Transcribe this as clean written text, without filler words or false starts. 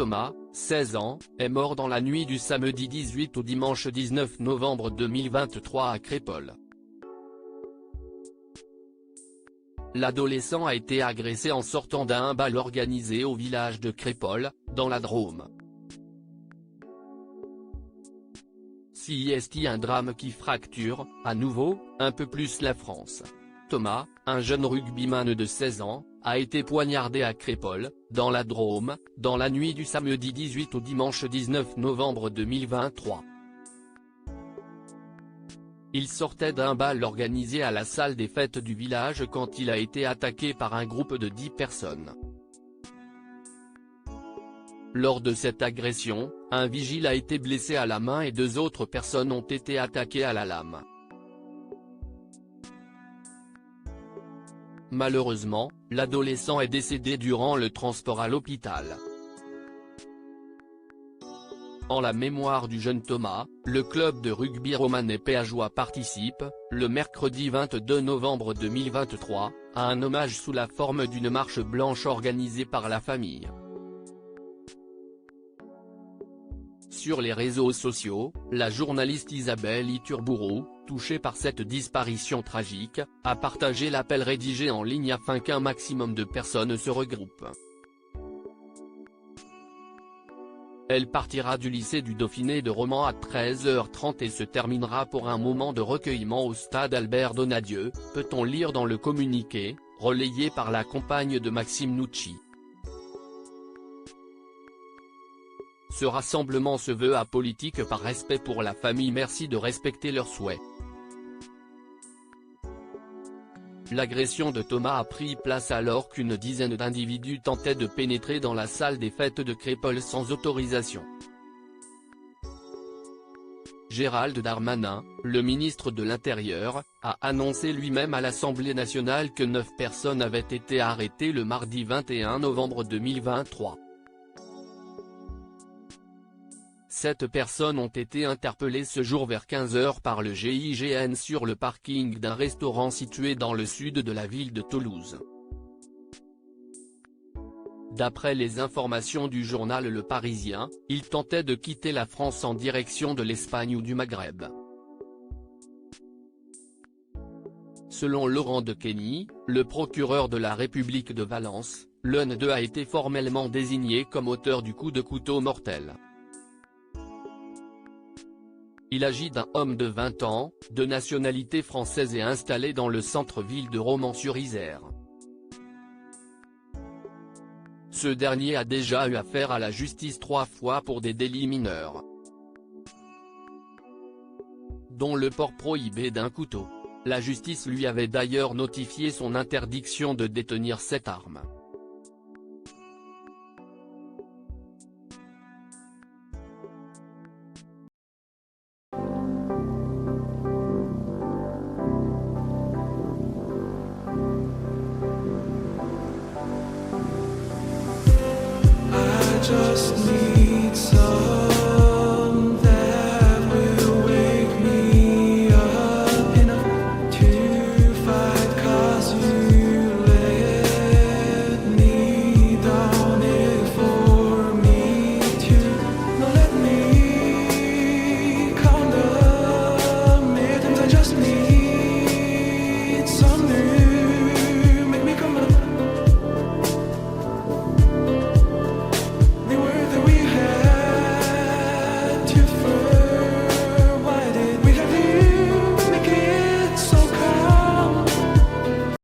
Thomas, 16 ans, est mort dans la nuit du samedi 18 au dimanche 19 novembre 2023 à Crépol. L'adolescent a été agressé en sortant d'un bal organisé au village de Crépol, dans la Drôme. C'est un drame qui fracture, à nouveau, un peu plus la France. Thomas, un jeune rugbyman de 16 ans, a été poignardé à Crépol, dans la Drôme, dans la nuit du samedi 18 au dimanche 19 novembre 2023. Il sortait d'un bal organisé à la salle des fêtes du village quand il a été attaqué par un groupe de 10 personnes. Lors de cette agression, un vigile a été blessé à la main et 2 autres personnes ont été attaquées à la lame. Malheureusement, l'adolescent est décédé durant le transport à l'hôpital. En la mémoire du jeune Thomas, le club de rugby romanais Péageois participe, le mercredi 22 novembre 2023, à un hommage sous la forme d'une marche blanche organisée par la famille. Sur les réseaux sociaux, la journaliste Isabelle Iturburu, touchée par cette disparition tragique, a partagé l'appel rédigé en ligne afin qu'un maximum de personnes se regroupent. Elle partira du lycée du Dauphiné de Romans à 13h30 et se terminera pour un moment de recueillement au stade Albert Donadieu, peut-on lire dans le communiqué, relayé par la compagne de Maxime Nucci. Ce rassemblement se veut apolitique par respect pour la famille. Merci de respecter leurs souhaits. L'agression de Thomas a pris place alors qu'une dizaine d'individus tentaient de pénétrer dans la salle des fêtes de Crépol sans autorisation. Gérald Darmanin, le ministre de l'Intérieur, a annoncé lui-même à l'Assemblée nationale que 9 personnes avaient été arrêtées le mardi 21 novembre 2023. 7 personnes ont été interpellées ce jour vers 15h par le GIGN sur le parking d'un restaurant situé dans le sud de la ville de Toulouse. D'après les informations du journal Le Parisien, ils tentaient de quitter la France en direction de l'Espagne ou du Maghreb. Selon Laurent Dequeny, le procureur de la République de Valence, l'un d'eux a été formellement désigné comme auteur du coup de couteau mortel. Il agit d'un homme de 20 ans, de nationalité française et installé dans le centre-ville de Romans-sur-Isère. Ce dernier a déjà eu affaire à la justice 3 fois pour des délits mineurs, dont le port prohibé d'un couteau. La justice lui avait d'ailleurs notifié son interdiction de détenir cette arme.